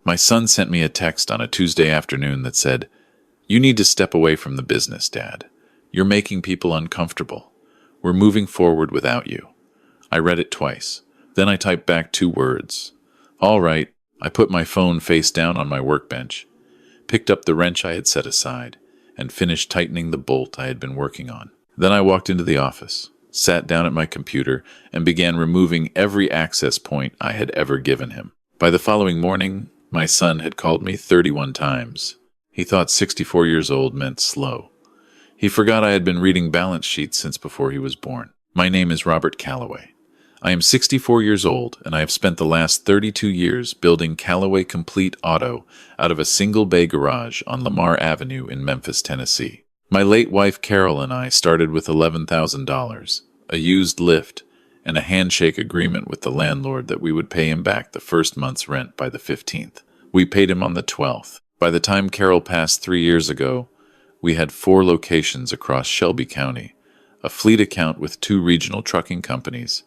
My son sent me a text on a Tuesday afternoon that said, "You need to step away from the business, Dad. You're making people uncomfortable. We're moving forward without you." I read it twice. Then I typed back 2 words. "All right." I put my phone face down on my workbench, picked up the wrench I had set aside, and finished tightening the bolt I had been working on. Then I walked into the office, sat down at my computer, and began removing every access point I had ever given him. By the following morning, my son had called me 31 times. He thought 64 years old meant slow. He forgot I had been reading balance sheets since before he was born. My name is Robert Calloway. I am 64 years old, and I have spent the last 32 years building Calloway Complete Auto out of a single-bay garage on Lamar Avenue in Memphis, Tennessee. My late wife Carol and I started with $11,000, a used lift, and a handshake agreement with the landlord that we would pay him back the first month's rent by the 15th. We paid him on the 12th. By the time Carol passed 3 years ago, we had 4 locations across Shelby County, a fleet account with 2 regional trucking companies,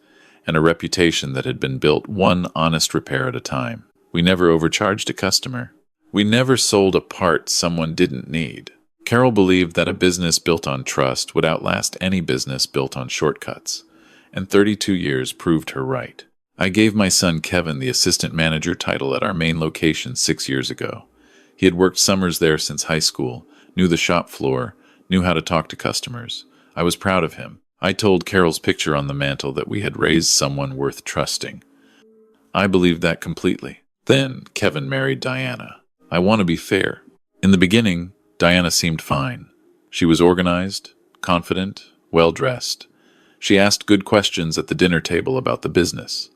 and a reputation that had been built one honest repair at a time. We never overcharged a customer. We never sold a part someone didn't need. Carol believed that a business built on trust would outlast any business built on shortcuts, and 32 years proved her right. I gave my son Kevin the assistant manager title at our main location 6 years ago. He had worked summers there since high school, knew the shop floor, knew how to talk to customers. I was proud of him. I told Carol's picture on the mantel that we had raised someone worth trusting. I believed that completely. Then Kevin married Diana. I want to be fair. In the beginning, Diana seemed fine. She was organized, confident, well-dressed. She asked good questions at the dinner table about the business.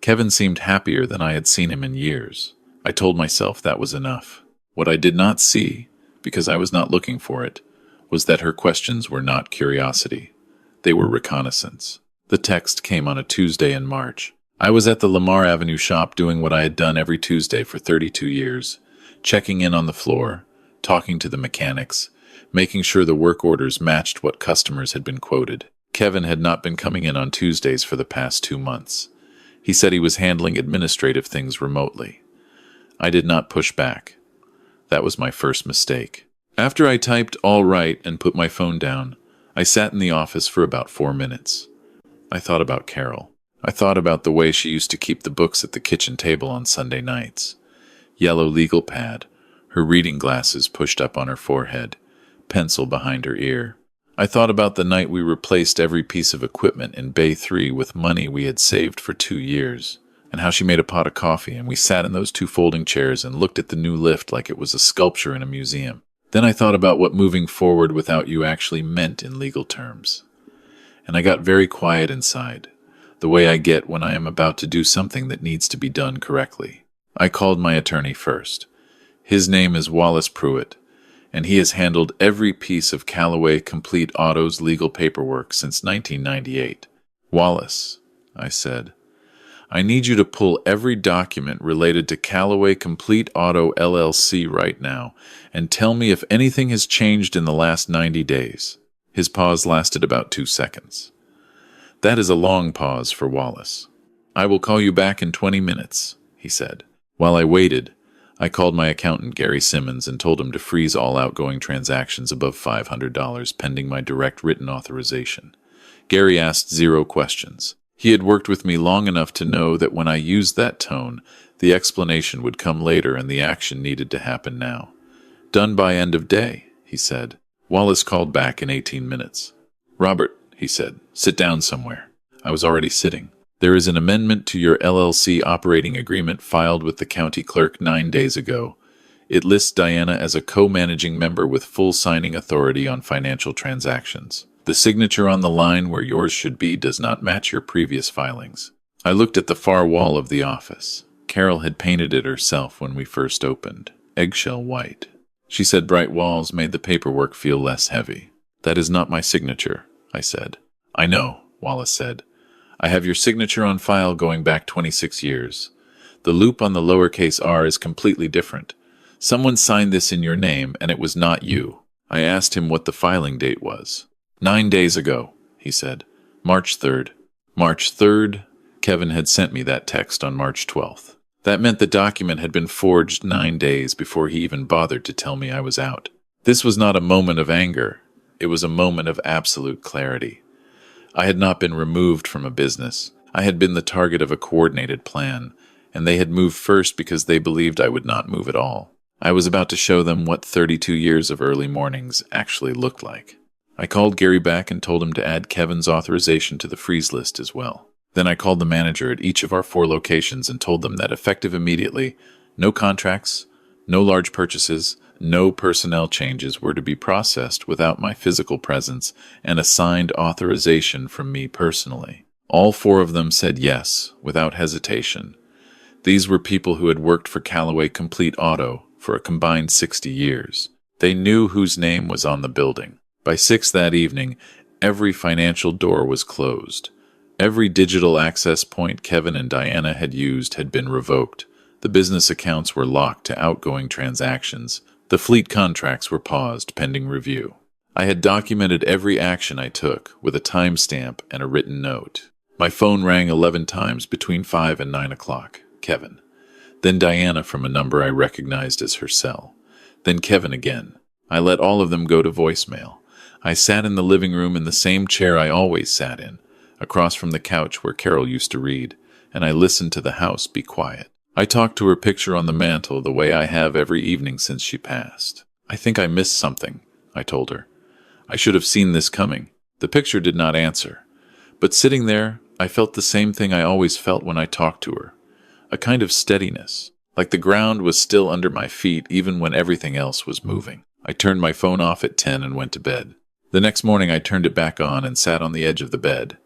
Kevin seemed happier than I had seen him in years. I told myself that was enough. What I did not see, because I was not looking for it, was that her questions were not curiosity. They were reconnaissance. The text came on a Tuesday in March. I was at the Lamar Avenue shop doing what I had done every Tuesday for 32 years, checking in on the floor, talking to the mechanics, making sure the work orders matched what customers had been quoted. Kevin had not been coming in on Tuesdays for the past 2 months. He said he was handling administrative things remotely. I did not push back. That was my first mistake. After I typed "all right" and put my phone down, I sat in the office for about 4 minutes. I thought about Carol. I thought about the way she used to keep the books at the kitchen table on Sunday nights. Yellow legal pad, her reading glasses pushed up on her forehead, pencil behind her ear. I thought about the night we replaced every piece of equipment in Bay 3 with money we had saved for 2 years, and how she made a pot of coffee and we sat in those 2 folding chairs and looked at the new lift like it was a sculpture in a museum. Then I thought about what moving forward without you actually meant in legal terms. And I got very quiet inside, the way I get when I am about to do something that needs to be done correctly. I called my attorney first. His name is Wallace Pruitt, and he has handled every piece of Calloway Complete Auto's legal paperwork since 1998. "Wallace," I said, "I need you to pull every document related to Calloway Complete Auto LLC right now and tell me if anything has changed in the last 90 days. His pause lasted about 2 seconds. That is a long pause for Wallace. "I will call you back in 20 minutes, he said. While I waited, I called my accountant Gary Simmons and told him to freeze all outgoing transactions above $500 pending my direct written authorization. Gary asked 0 questions. He had worked with me long enough to know that when I used that tone, the explanation would come later and the action needed to happen now. "Done by end of day," he said. Wallace called back in 18 minutes. "Robert," he said, "sit down somewhere." I was already sitting. "There is an amendment to your LLC operating agreement filed with the county clerk 9 days ago. It lists Diana as a co-managing member with full signing authority on financial transactions. The signature on the line where yours should be does not match your previous filings." I looked at the far wall of the office. Carol had painted it herself when we first opened, eggshell white. She said bright walls made the paperwork feel less heavy. "That is not my signature," I said. "I know," Wallace said. "I have your signature on file going back 26 years. The loop on the lowercase r is completely different. Someone signed this in your name, and it was not you." I asked him what the filing date was. 9 days ago, he said. March 3rd. March 3rd? Kevin had sent me that text on March 12th. That meant the document had been forged 9 days before he even bothered to tell me I was out. This was not a moment of anger. It was a moment of absolute clarity. I had not been removed from a business. I had been the target of a coordinated plan, and they had moved first because they believed I would not move at all. I was about to show them what 32 years of early mornings actually looked like. I called Gary back and told him to add Kevin's authorization to the freeze list as well. Then I called the manager at each of our 4 locations and told them that effective immediately, no contracts, no large purchases, no personnel changes were to be processed without my physical presence and a signed authorization from me personally. All 4 of them said yes, without hesitation. These were people who had worked for Calloway Complete Auto for a combined 60 years. They knew whose name was on the building. By 6 that evening, every financial door was closed. Every digital access point Kevin and Diana had used had been revoked. The business accounts were locked to outgoing transactions. The fleet contracts were paused pending review. I had documented every action I took with a timestamp and a written note. My phone rang 11 times between 5 and 9 o'clock. Kevin. Then Diana from a number I recognized as her cell. Then Kevin again. I let all of them go to voicemail. I sat in the living room in the same chair I always sat in, across from the couch where Carol used to read, and I listened to the house be quiet. I talked to her picture on the mantel the way I have every evening since she passed. I think I missed something, I told her. I should have seen this coming. The picture did not answer. But sitting there, I felt the same thing I always felt when I talked to her. A kind of steadiness, like the ground was still under my feet even when everything else was moving. I turned my phone off at 10 and went to bed. The next morning I turned it back on and sat on the edge of the bed.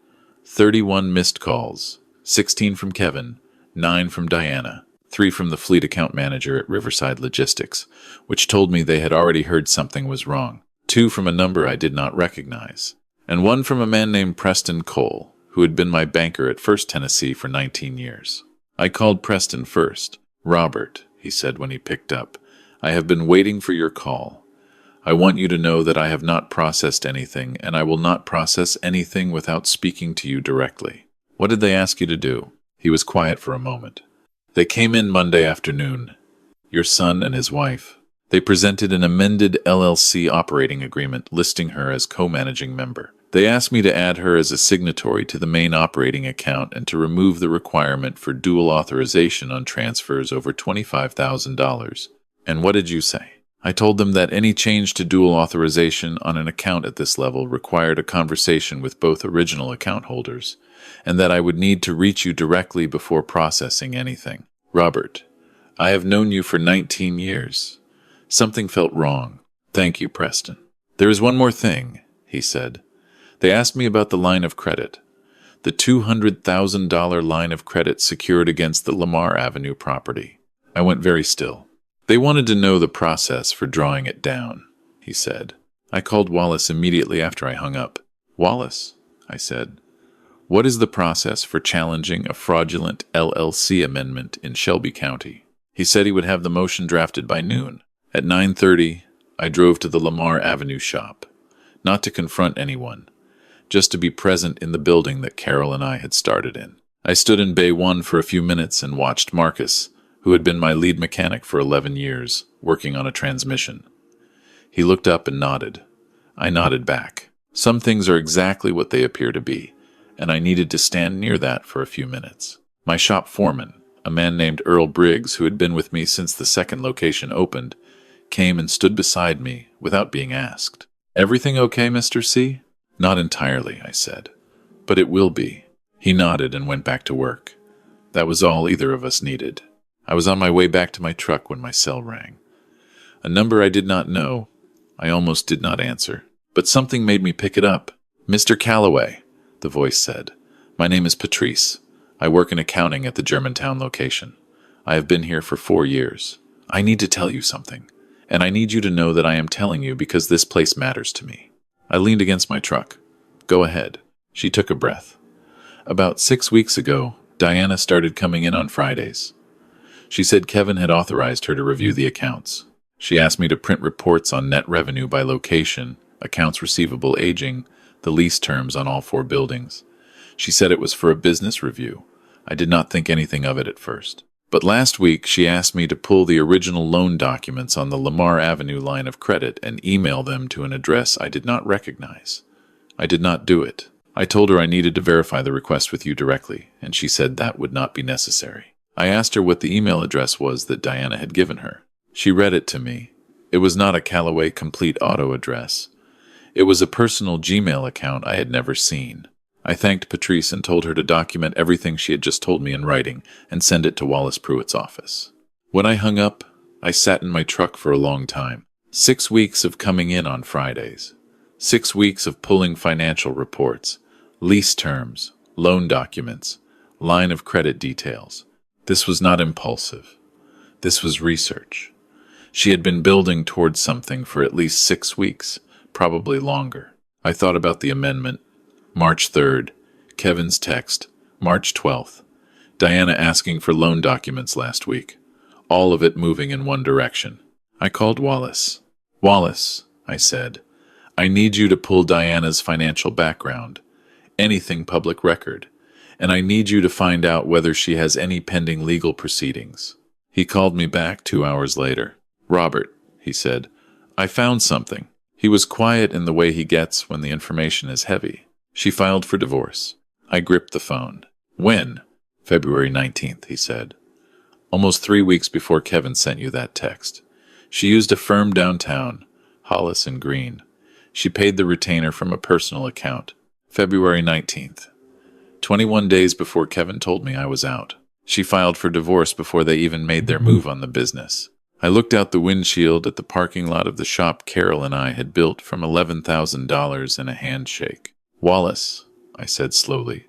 31 missed calls, 16 from Kevin, 9 from Diana, 3 from the fleet account manager at Riverside Logistics, which told me they had already heard something was wrong, 2 from a number I did not recognize, and 1 from a man named Preston Cole, who had been my banker at First Tennessee for 19 years. I called Preston first. "Robert," he said when he picked up, "I have been waiting for your call. I want you to know that I have not processed anything, and I will not process anything without speaking to you directly." "What did they ask you to do?" He was quiet for a moment. "They came in Monday afternoon. Your son and his wife. They presented an amended LLC operating agreement listing her as co-managing member. They asked me to add her as a signatory to the main operating account and to remove the requirement for dual authorization on transfers over $25,000. And what did you say?" I told them that any change to dual authorization on an account at this level required a conversation with both original account holders, and that I would need to reach you directly before processing anything. "Robert, I have known you for 19 years. Something felt wrong." "Thank you, Preston." "There is one more thing," he said. "They asked me about the line of credit. The $200,000 line of credit secured against the Lamar Avenue property." I went very still. "They wanted to know the process for drawing it down," he said. I called Wallace immediately after I hung up. "Wallace," I said, "what is the process for challenging a fraudulent LLC amendment in Shelby County?" He said he would have the motion drafted by noon. At 9:30, I drove to the Lamar Avenue shop, not to confront anyone, just to be present in the building that Carol and I had started in. I stood in Bay 1 for a few minutes and watched Marcus, who had been my lead mechanic for 11 years, working on a transmission. He looked up and nodded. I nodded back. Some things are exactly what they appear to be, and I needed to stand near that for a few minutes. My shop foreman, a man named Earl Briggs, who had been with me since the second location opened, came and stood beside me without being asked. "Everything okay, Mr. C?" "Not entirely," I said, "but it will be." He nodded and went back to work. That was all either of us needed. I was on my way back to my truck when my cell rang. A number I did not know. I almost did not answer, but something made me pick it up. "Mr. Calloway," the voice said. "My name is Patrice. I work in accounting at the Germantown location. I have been here for 4 years. I need to tell you something, and I need you to know that I am telling you because this place matters to me." I leaned against my truck. "Go ahead." She took a breath. "About 6 weeks ago, Diana started coming in on Fridays. She said Kevin had authorized her to review the accounts. She asked me to print reports on net revenue by location, accounts receivable aging, the lease terms on all 4 buildings. She said it was for a business review. I did not think anything of it at first. But last week she asked me to pull the original loan documents on the Lamar Avenue line of credit and email them to an address I did not recognize. I did not do it. I told her I needed to verify the request with you directly, and she said that would not be necessary. I asked her what the email address was that Diana had given her. She read it to me. It was not a Calloway Complete Auto address. It was a personal Gmail account I had never seen. I thanked Patrice and told her to document everything she had just told me in writing and send it to Wallace Pruitt's office. When I hung up, I sat in my truck for a long time. 6 weeks of coming in on Fridays. 6 weeks of pulling financial reports, lease terms, loan documents, line of credit details. This was not impulsive. This was research. She had been building towards something for at least 6 weeks, probably longer. I thought about the amendment. March 3rd, Kevin's text, March 12th, Diana asking for loan documents last week, all of it moving in one direction. I called Wallace. Wallace, I said, I need you to pull Diana's financial background, anything public record, and I need you to find out whether she has any pending legal proceedings. He called me back 2 hours later. Robert, he said, I found something. He was quiet in the way he gets when the information is heavy. She filed for divorce. I gripped the phone. When? February 19th, he said. Almost 3 weeks before Kevin sent you that text. She used a firm downtown, Hollis and Green. She paid the retainer from a personal account. February 19th. 21 days before Kevin told me I was out. She filed for divorce before they even made their move on the business. I looked out the windshield at the parking lot of the shop Carol and I had built from $11,000 in a handshake. Wallace, I said slowly,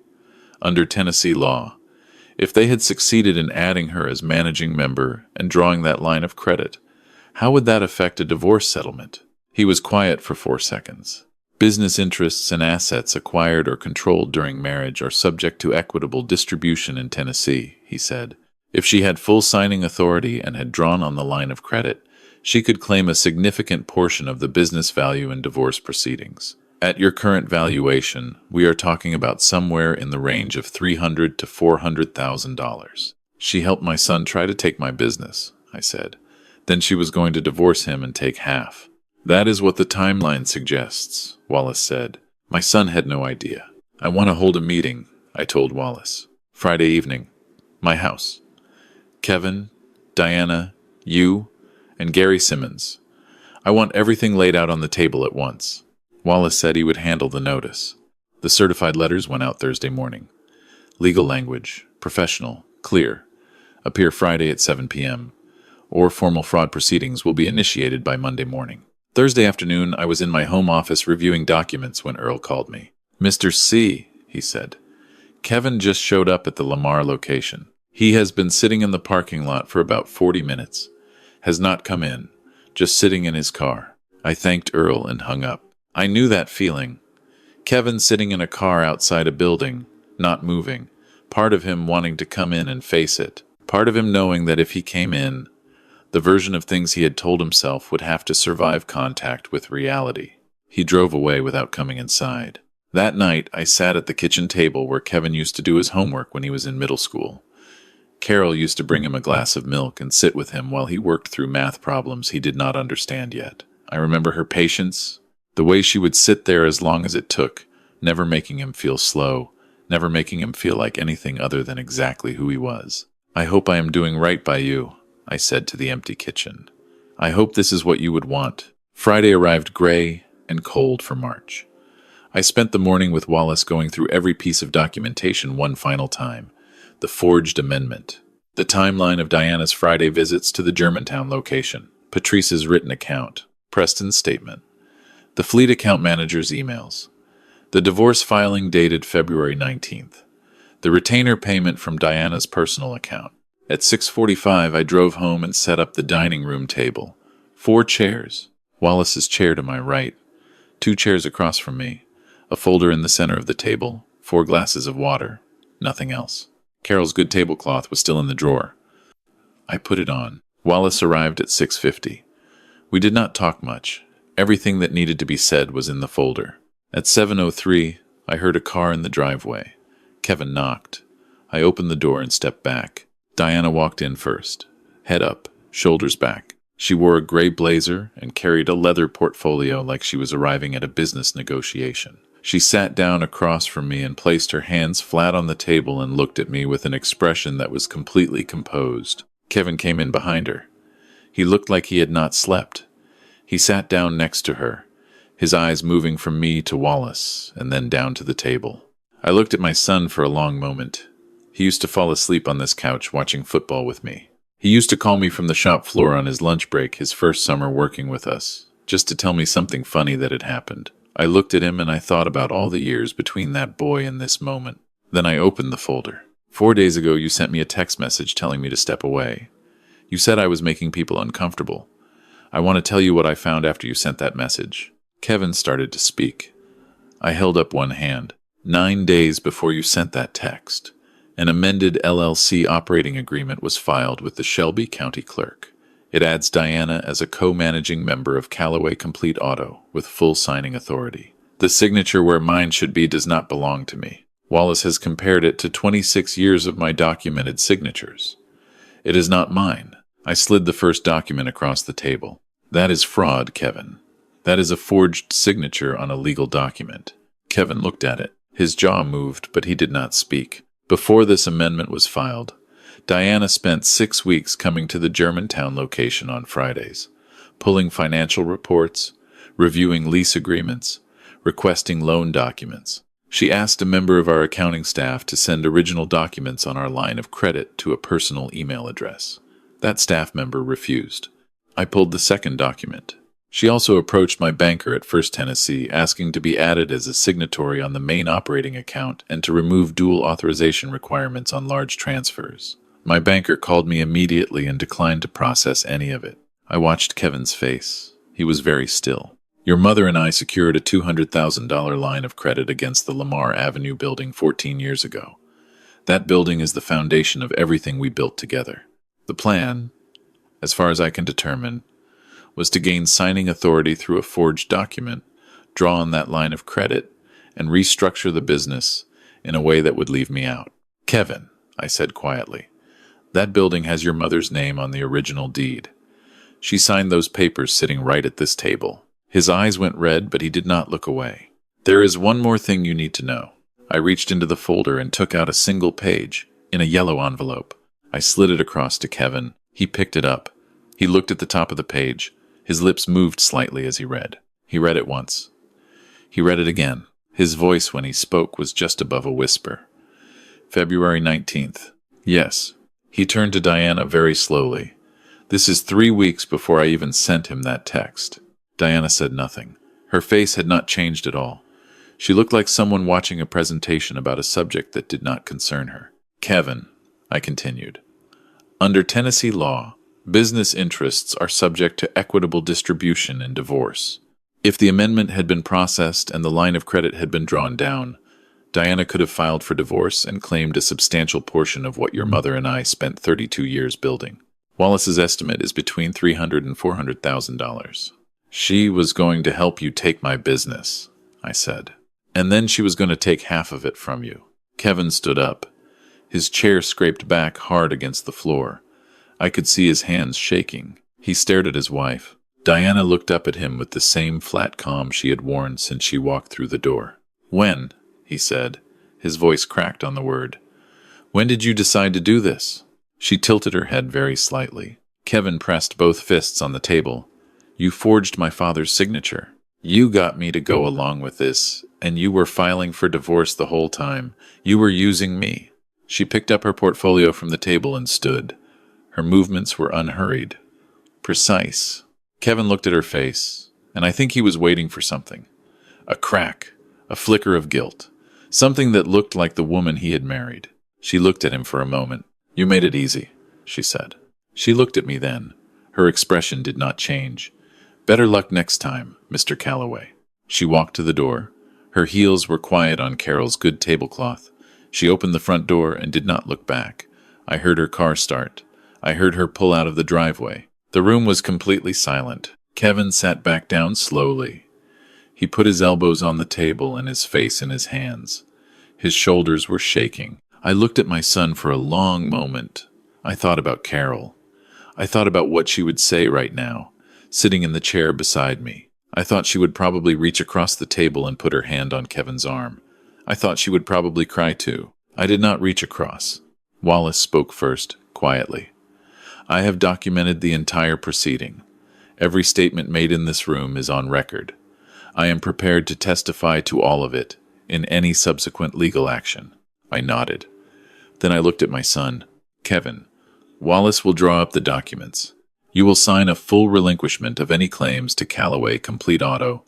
under Tennessee law, if they had succeeded in adding her as managing member and drawing that line of credit, how would that affect a divorce settlement? He was quiet for 4 seconds. Business interests and assets acquired or controlled during marriage are subject to equitable distribution in Tennessee, he said. If she had full signing authority and had drawn on the line of credit, she could claim a significant portion of the business value in divorce proceedings. At your current valuation, we are talking about somewhere in the range of $300,000 to $400,000. She helped my son try to take my business, I said. Then she was going to divorce him and take half. That is what the timeline suggests, Wallace said. My son had no idea. I want to hold a meeting, I told Wallace. Friday evening. My house. Kevin, Diana, you, and Gary Simmons. I want everything laid out on the table at once. Wallace said he would handle the notice. The certified letters went out Thursday morning. Legal language, professional, clear. Appear Friday at 7 p.m. Or formal fraud proceedings will be initiated by Monday morning. Thursday afternoon, I was in my home office reviewing documents when Earl called me. Mr. C, he said, Kevin just showed up at the Lamar location. He has been sitting in the parking lot for about 40 minutes. Has not come in, just sitting in his car. I thanked Earl and hung up. I knew that feeling. Kevin sitting in a car outside a building, not moving. Part of him wanting to come in and face it. Part of him knowing that if he came in, the version of things he had told himself would have to survive contact with reality. He drove away without coming inside. That night, I sat at the kitchen table where Kevin used to do his homework when he was in middle school. Carol used to bring him a glass of milk and sit with him while he worked through math problems he did not understand yet. I remember her patience, the way she would sit there as long as it took, never making him feel slow, never making him feel like anything other than exactly who he was. I hope I am doing right by you, I said to the empty kitchen. I hope this is what you would want. Friday arrived gray and cold for March. I spent the morning with Wallace going through every piece of documentation one final time. The forged amendment. The timeline of Diana's Friday visits to the Germantown location. Patrice's written account. Preston's statement. The fleet account manager's emails. The divorce filing dated February 19th. The retainer payment from Diana's personal account. At 6:45, I drove home and set up the dining room table. 4 chairs. Wallace's chair to my right. 2 chairs across from me. A folder in the center of the table. 4 glasses of water. Nothing else. Carol's good tablecloth was still in the drawer. I put it on. Wallace arrived at 6:50. We did not talk much. Everything that needed to be said was in the folder. At 7:03, I heard a car in the driveway. Kevin knocked. I opened the door and stepped back. Diana walked in first, head up, shoulders back. She wore a gray blazer and carried a leather portfolio like she was arriving at a business negotiation. She sat down across from me and placed her hands flat on the table and looked at me with an expression that was completely composed. Kevin came in behind her. He looked like he had not slept. He sat down next to her, his eyes moving from me to Wallace and then down to the table. I looked at my son for a long moment. He used to fall asleep on this couch watching football with me. He used to call me from the shop floor on his lunch break his first summer working with us, just to tell me something funny that had happened. I looked at him and I thought about all the years between that boy and this moment. Then I opened the folder. 4 days ago you sent me a text message telling me to step away. You said I was making people uncomfortable. I want to tell you what I found after you sent that message. Kevin started to speak. I held up one hand. 9 days before you sent that text, an amended LLC operating agreement was filed with the Shelby County Clerk. It adds Diana as a co-managing member of Calloway Complete Auto with full signing authority. The signature where mine should be does not belong to me. Wallace has compared it to 26 years of my documented signatures. It is not mine. I slid the first document across the table. That is fraud, Kevin. That is a forged signature on a legal document. Kevin looked at it. His jaw moved, but he did not speak. Before this amendment was filed, Diana spent 6 weeks coming to the Germantown location on Fridays, pulling financial reports, reviewing lease agreements, requesting loan documents. She asked a member of our accounting staff to send original documents on our line of credit to a personal email address. That staff member refused. I pulled the second document. She also approached my banker at First Tennessee asking to be added as a signatory on the main operating account and to remove dual authorization requirements on large transfers. My banker called me immediately and declined to process any of it. I watched Kevin's face. He was very still. Your mother and I secured a $200,000 line of credit against the Lamar Avenue building 14 years ago. That building is the foundation of everything we built together. The plan, as far as I can determine, was to gain signing authority through a forged document, draw on that line of credit, and restructure the business in a way that would leave me out. Kevin, I said quietly, that building has your mother's name on the original deed. She signed those papers sitting right at this table. His eyes went red, but he did not look away. There is one more thing you need to know. I reached into the folder and took out a single page in a yellow envelope. I slid it across to Kevin. He picked it up. He looked at the top of the page. His lips moved slightly as he read. He read it once. He read it again. His voice when he spoke was just above a whisper. February 19th. Yes. He turned to Diana very slowly. This is 3 weeks before I even sent him that text. Diana said nothing. Her face had not changed at all. She looked like someone watching a presentation about a subject that did not concern her. Kevin, I continued, under Tennessee law, business interests are subject to equitable distribution in divorce. If the amendment had been processed and the line of credit had been drawn down, Diana could have filed for divorce and claimed a substantial portion of what your mother and I spent 32 years building. Wallace's estimate is between $300,000 and $400,000. She was going to help you take my business, I said. And then she was going to take half of it from you. Kevin stood up. His chair scraped back hard against the floor. I could see his hands shaking. He stared at his wife. Diana looked up at him with the same flat calm she had worn since she walked through the door. When? He said. His voice cracked on the word. When did you decide to do this? She tilted her head very slightly. Kevin pressed both fists on the table. You forged my father's signature. You got me to go along with this, and you were filing for divorce the whole time. You were using me. She picked up her portfolio from the table and stood. Her movements were unhurried, precise. Kevin looked at her face, and I think he was waiting for something. A crack, a flicker of guilt, something that looked like the woman he had married. She looked at him for a moment. You made it easy, she said. She looked at me then. Her expression did not change. Better luck next time, Mr. Calloway. She walked to the door. Her heels were quiet on Carol's good tablecloth. She opened the front door and did not look back. I heard her car start. I heard her pull out of the driveway. The room was completely silent. Kevin sat back down slowly. He put his elbows on the table and his face in his hands. His shoulders were shaking. I looked at my son for a long moment. I thought about Carol. I thought about what she would say right now, sitting in the chair beside me. I thought she would probably reach across the table and put her hand on Kevin's arm. I thought she would probably cry too. I did not reach across. Wallace spoke first, quietly. I have documented the entire proceeding. Every statement made in this room is on record. I am prepared to testify to all of it in any subsequent legal action. I nodded. Then I looked at my son. Kevin, Wallace will draw up the documents. You will sign a full relinquishment of any claims to Calloway Complete Auto,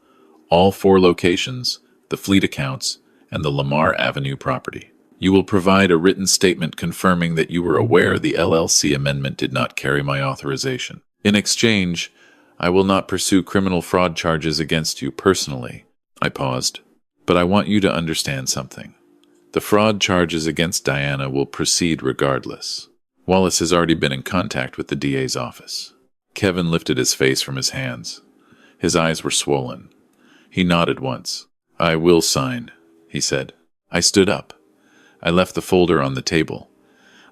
all 4 locations, the fleet accounts, and the Lamar Avenue property. You will provide a written statement confirming that you were aware the LLC amendment did not carry my authorization. In exchange, I will not pursue criminal fraud charges against you personally. I paused. But I want you to understand something. The fraud charges against Diana will proceed regardless. Wallace has already been in contact with the DA's office. Kevin lifted his face from his hands. His eyes were swollen. He nodded once. I will sign, he said. I stood up. I left the folder on the table.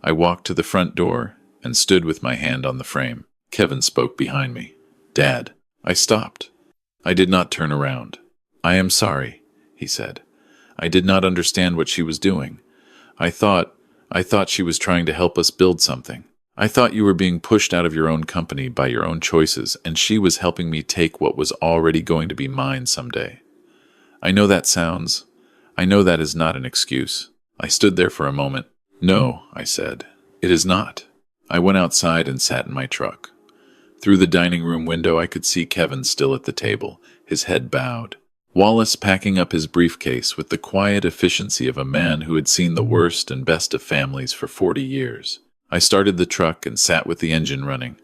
I walked to the front door and stood with my hand on the frame. Kevin spoke behind me. Dad. I stopped. I did not turn around. I am sorry, he said. I did not understand what she was doing. I thought she was trying to help us build something. I thought you were being pushed out of your own company by your own choices, and she was helping me take what was already going to be mine someday. I know that is not an excuse. I stood there for a moment. No, I said. It is not. I went outside and sat in my truck. Through the dining room window, I could see Kevin still at the table, his head bowed. Wallace packing up his briefcase with the quiet efficiency of a man who had seen the worst and best of families for 40 years. I started the truck and sat with the engine running.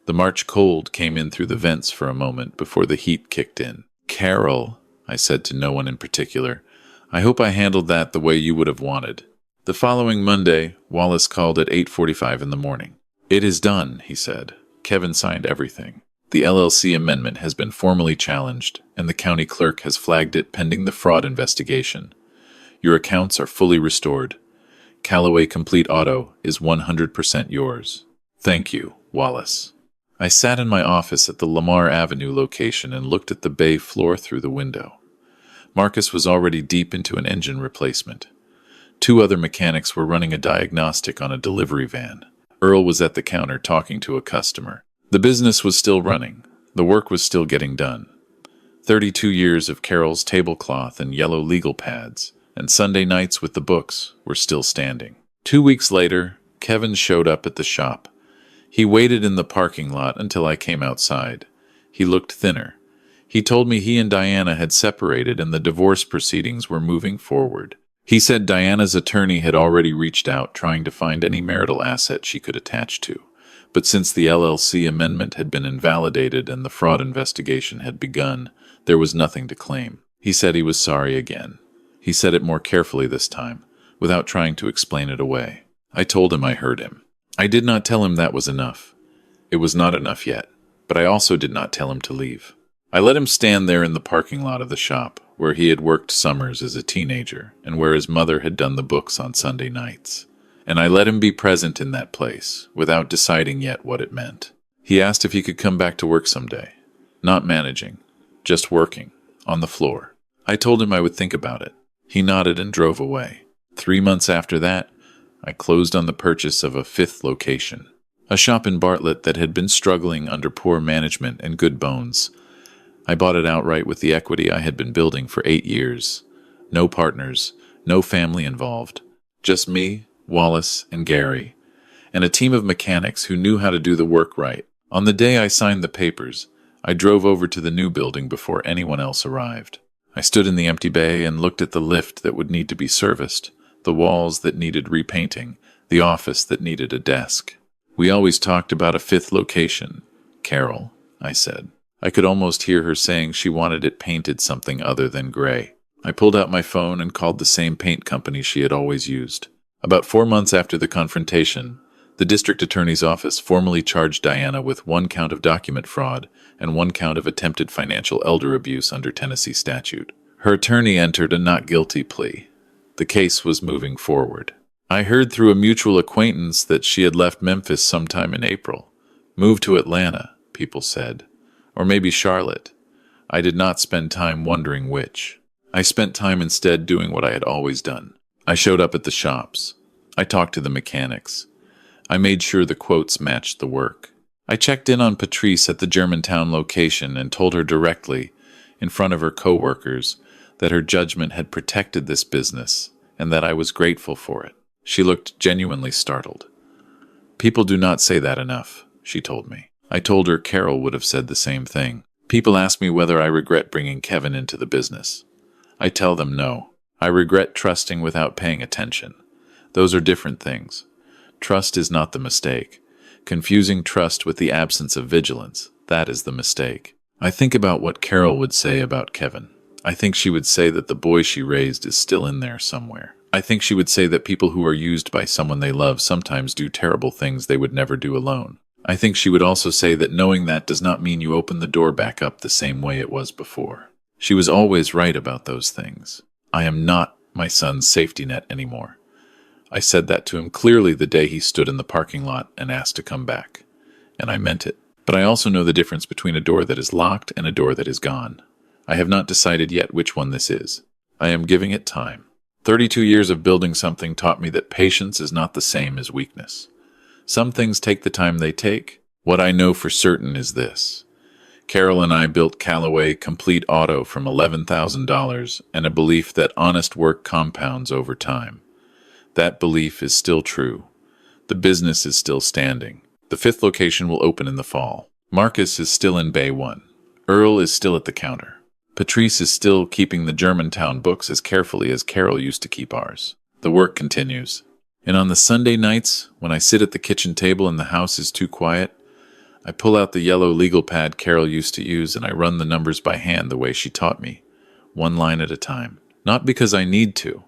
The March cold came in through the vents for a moment before the heat kicked in. Carol, I said to no one in particular, I hope I handled that the way you would have wanted. The following Monday, Wallace called at 8:45 in the morning. It is done, he said. Kevin signed everything. The LLC amendment has been formally challenged, and the county clerk has flagged it pending the fraud investigation. Your accounts are fully restored. Calloway Complete Auto is 100% yours. Thank you, Wallace. I sat in my office at the Lamar Avenue location and looked at the bay floor through the window. Marcus was already deep into an engine replacement. 2 other mechanics were running a diagnostic on a delivery van. Earl was at the counter talking to a customer. The business was still running. The work was still getting done. 32 years of Carol's tablecloth and yellow legal pads, and Sunday nights with the books were still standing. 2 weeks later, Kevin showed up at the shop. He waited in the parking lot until I came outside. He looked thinner. He told me he and Diana had separated and the divorce proceedings were moving forward. He said Diana's attorney had already reached out trying to find any marital asset she could attach to. But since the LLC amendment had been invalidated and the fraud investigation had begun, there was nothing to claim. He said he was sorry again. He said it more carefully this time, without trying to explain it away. I told him I heard him. I did not tell him that was enough. It was not enough yet, but I also did not tell him to leave. I let him stand there in the parking lot of the shop, where he had worked summers as a teenager and where his mother had done the books on Sunday nights. And I let him be present in that place, without deciding yet what it meant. He asked if he could come back to work someday. Not managing, just working, on the floor. I told him I would think about it. He nodded and drove away. 3 months after that, I closed on the purchase of a 5th location. A shop in Bartlett that had been struggling under poor management and good bones. I bought it outright with the equity I had been building for 8 years. No partners, no family involved. Just me, Wallace, and Gary, and a team of mechanics who knew how to do the work right. On the day I signed the papers, I drove over to the new building before anyone else arrived. I stood in the empty bay and looked at the lift that would need to be serviced, the walls that needed repainting, the office that needed a desk. We always talked about a 5th location. Carol, I said. I could almost hear her saying she wanted it painted something other than gray. I pulled out my phone and called the same paint company she had always used. About 4 months after the confrontation, the district attorney's office formally charged Diana with 1 count of document fraud and 1 count of attempted financial elder abuse under Tennessee statute. Her attorney entered a not guilty plea. The case was moving forward. I heard through a mutual acquaintance that she had left Memphis sometime in April. Moved to Atlanta, people said. Or maybe Charlotte. I did not spend time wondering which. I spent time instead doing what I had always done. I showed up at the shops. I talked to the mechanics. I made sure the quotes matched the work. I checked in on Patrice at the Germantown location and told her directly, in front of her co-workers, that her judgment had protected this business and that I was grateful for it. She looked genuinely startled. People do not say that enough, she told me. I told her Carol would have said the same thing. People ask me whether I regret bringing Kevin into the business. I tell them no. I regret trusting without paying attention. Those are different things. Trust is not the mistake. Confusing trust with the absence of vigilance, that is the mistake. I think about what Carol would say about Kevin. I think she would say that the boy she raised is still in there somewhere. I think she would say that people who are used by someone they love sometimes do terrible things they would never do alone. I think she would also say that knowing that does not mean you open the door back up the same way it was before. She was always right about those things. I am not my son's safety net anymore. I said that to him clearly the day he stood in the parking lot and asked to come back. And I meant it. But I also know the difference between a door that is locked and a door that is gone. I have not decided yet which one this is. I am giving it time. 32 years of building something taught me that patience is not the same as weakness. Some things take the time they take. What I know for certain is this. Carol and I built Calloway Complete Auto from $11,000 and a belief that honest work compounds over time. That belief is still true. The business is still standing. The 5th location will open in the fall. Marcus is still in Bay 1. Earl is still at the counter. Patrice is still keeping the Germantown books as carefully as Carol used to keep ours. The work continues. And on the Sunday nights, when I sit at the kitchen table and the house is too quiet, I pull out the yellow legal pad Carol used to use and I run the numbers by hand the way she taught me, one line at a time. Not because I need to.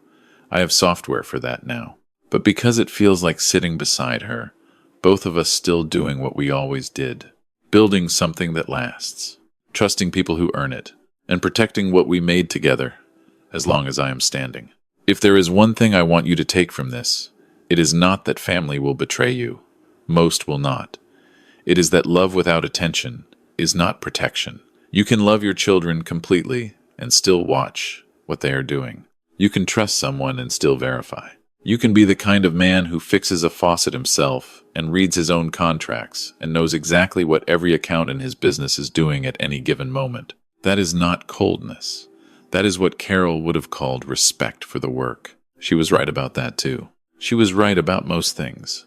I have software for that now. But because it feels like sitting beside her, both of us still doing what we always did. Building something that lasts. Trusting people who earn it. And protecting what we made together, as long as I am standing. If there is one thing I want you to take from this, it is not that family will betray you. Most will not. It is that love without attention is not protection. You can love your children completely and still watch what they are doing. You can trust someone and still verify. You can be the kind of man who fixes a faucet himself and reads his own contracts and knows exactly what every account in his business is doing at any given moment. That is not coldness. That is what Carol would have called respect for the work. She was right about that too. She was right about most things.